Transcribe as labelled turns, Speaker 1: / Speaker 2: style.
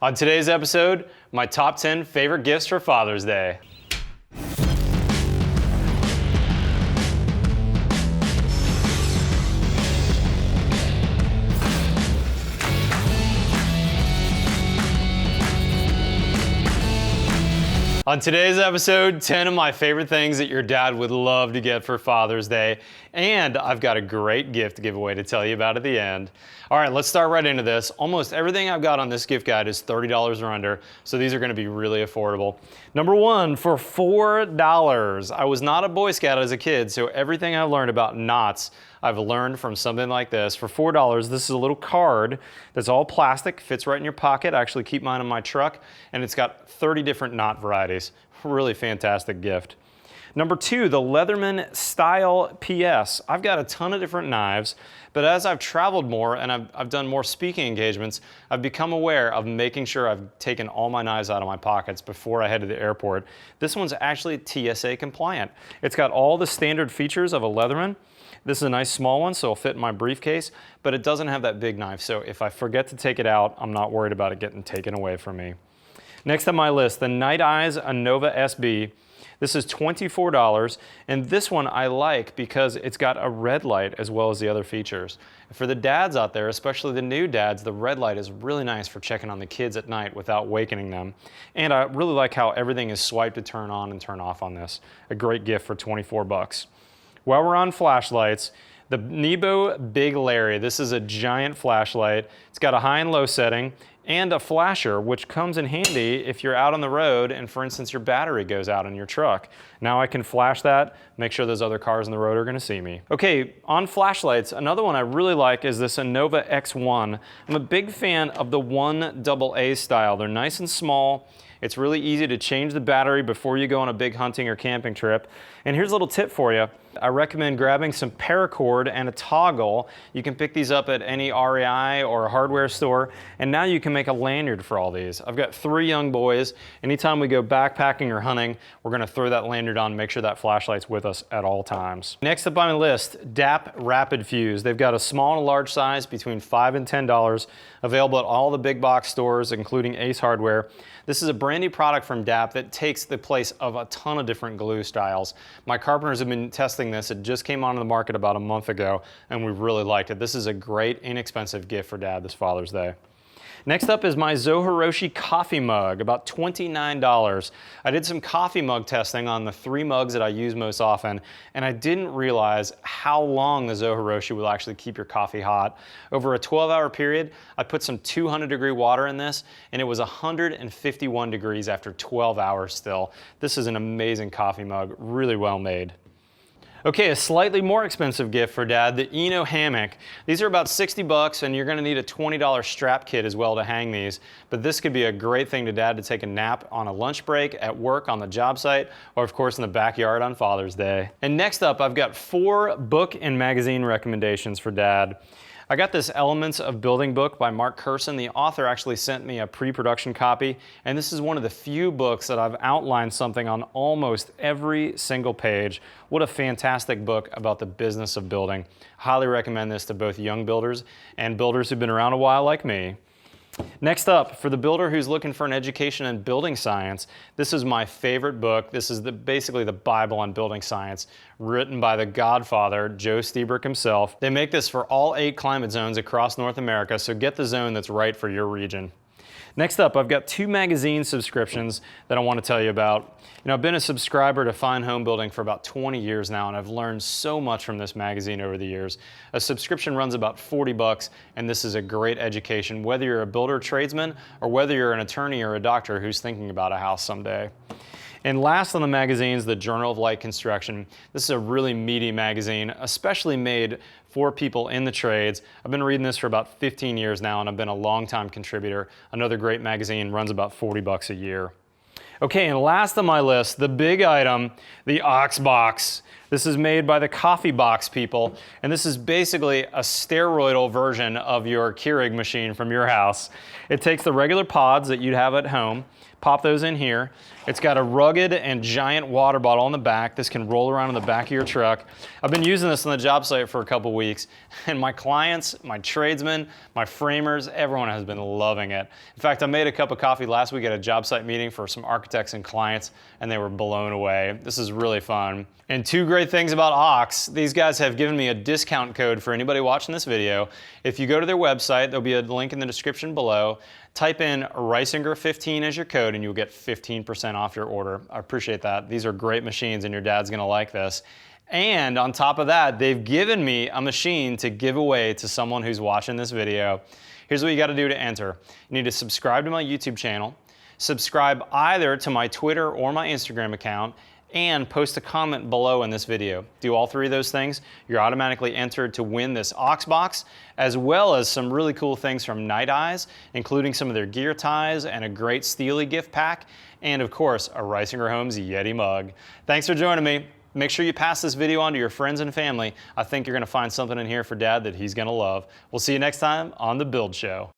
Speaker 1: On today's episode, my top 10 favorite gifts for Father's Day. On today's episode, 10 of my favorite things that your dad would love to get for Father's Day. And I've got a great gift giveaway to tell you about at the end. All right, let's start right into this. Almost everything I've got on this gift guide is $30 or under, so these are gonna be really affordable. Number one, for $4. I was not a Boy Scout as a kid, so everything I've learned about knots, I've learned from something like this. For $4, this is a little card that's all plastic, fits right in your pocket. I actually keep mine in my truck, and it's got 30 different knot varieties. Really fantastic gift. Number two, the Leatherman Style PS. I've got a ton of different knives, but as I've traveled more and I've done more speaking engagements, I've become aware of making sure I've taken all my knives out of my pockets before I head to the airport. This one's actually TSA compliant. It's got all the standard features of a Leatherman. This is a nice small one, so it'll fit in my briefcase, but it doesn't have that big knife, so if I forget to take it out, I'm not worried about it getting taken away from me. Next on my list, the Nite Ize Innova Sb. This is $24, and this one I like because it's got a red light as well as the other features. For the dads out there, especially the new dads, the red light is really nice for checking on the kids at night without wakening them. And I really like how everything is swiped to turn on and turn off on this. A great gift for 24 bucks. While we're on flashlights, the Nebo Big Larry. This is a giant flashlight. It's got a high and low setting and a flasher, which comes in handy if you're out on the road and, for instance, your battery goes out in your truck. Now I can flash that, make sure those other cars on the road are gonna see me. Okay, on flashlights, another one I really like is this Innova X1. I'm a big fan of the 1AA style. They're nice and small. It's really easy to change the battery before you go on a big hunting or camping trip. And here's a little tip for you. I recommend grabbing some paracord and a toggle. You can pick these up at any REI or a hardware store, and now you can make a lanyard for all these. I've got 3 young boys. Anytime we go backpacking or hunting, we're gonna throw that lanyard on and make sure that flashlight's with us at all times. Next up on my list, Dap Rapid Fuse. They've got a small and a large size between $5 and $10, available at all the big box stores, including Ace Hardware. This is a brand new product from Dap that takes the place of a ton of different glue styles. My carpenters have been testing this. It just came onto the market about a month ago, and we really liked it. This is a great, inexpensive gift for Dad this Father's Day. Next up is my Zou Hiroshi Coffee Mug, about $29. I did some coffee mug testing on the 3 mugs that I use most often, and I didn't realize how long the Zou Hiroshi will actually keep your coffee hot. Over a 12-hour period, I put some 200-degree water in this, and it was 151 degrees after 12 hours still. This is an amazing coffee mug, really well made. Okay, a slightly more expensive gift for Dad, the Hammock. These are about 60 bucks, and you're gonna need a $20 strap kit as well to hang these. But this could be a great thing to Dad to take a nap on a lunch break, at work, on the job site, or of course in the backyard on Father's Day. And next up, I've got 4 book and magazine recommendations for Dad. I got this Elements of Building book by Mark Curson. The author actually sent me a pre-production copy, and this is one of the few books that I've outlined something on almost every single page. What a fantastic book about the business of building. Highly recommend this to both young builders and builders who've been around a while like me. Next up, for the builder who's looking for an education in building science, this is my favorite book. This is basically the Bible on building science, written by the godfather, Joe Stiebrick himself. They make this for all 8 climate zones across North America, so get the zone that's right for your region. Next up, I've got 2 magazine subscriptions that I want to tell you about. I've been a subscriber to Fine Home Building for about 20 years now, and I've learned so much from this magazine over the years. A subscription runs about 40 bucks, and this is a great education, whether you're a builder tradesman or whether you're an attorney or a doctor who's thinking about a house someday. And last on the magazines, the Journal of Light Construction. This is a really meaty magazine, especially made for people in the trades. I've been reading this for about 15 years now, and I've been a longtime contributor. Another great magazine, runs about 40 bucks a year. Okay, and last on my list, the big item, the Ox Box. This is made by the Coffee Box people, and this is basically a steroidal version of your Keurig machine from your house. It takes the regular pods that you'd have at home, pop those in here. It's got a rugged and giant water bottle on the back. This can roll around in the back of your truck. I've been using this on the job site for a couple weeks, and my clients, my tradesmen, my framers, everyone has been loving it. In fact, I made a cup of coffee last week at a job site meeting for some architects and clients, and they were blown away. This is really fun. And two great things about Ox, these guys have given me a discount code for anybody watching this video. If you go to their website, there'll be a link in the description below. Type in Reisinger15 as your code and you'll get 15% off your order. I appreciate that. These are great machines and your dad's gonna like this. And on top of that, they've given me a machine to give away to someone who's watching this video. Here's what you gotta do to enter. You need to subscribe to my YouTube channel, subscribe either to my Twitter or my Instagram account, and post a comment below in this video. Do all three of those things, you're automatically entered to win this Ox box, as well as some really cool things from Nite Ize, including some of their gear ties and a great Steely gift pack, and of course, a Reisinger Homes Yeti mug. Thanks for joining me. Make sure you pass this video on to your friends and family. I think you're gonna find something in here for Dad that he's gonna love. We'll see you next time on The Build Show.